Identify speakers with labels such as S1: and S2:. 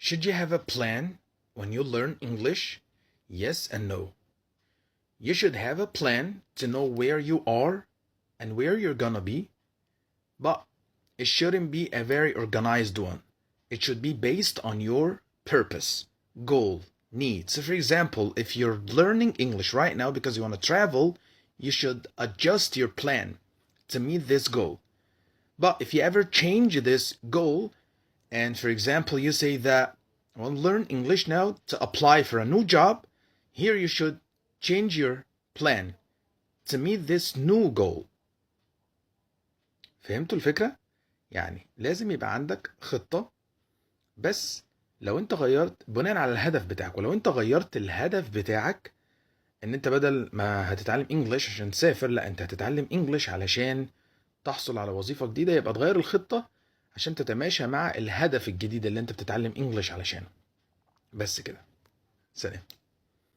S1: Should you have a plan when you learn English? Yes and no. You should have a plan to know where you are and where you're gonna be, but it shouldn't be a very organized one. It should be based on your purpose, goal, need. So for example, if you're learning English right now because you want to travel, you should adjust your plan to meet this goal. But if you ever change this goal, and for example, you say that I want to learn English now to apply for a new job, here you should change your plan to meet this new goal. فهمتوا الفكرة؟ يعني لازم يبقى عندك خطة، بس لو انت غيرت بناء على الهدف بتاعك، ولو انت غيرت الهدف بتاعك ان انت بدل ما هتتعلم انجليش عشان تسافر، لا انت هتتعلم انجليش علشان تحصل على وظيفة جديدة، يبقى تغير الخطة عشان تتماشى مع الهدف الجديد اللي انت بتتعلم انجليش علشانه. بس كده. سلام.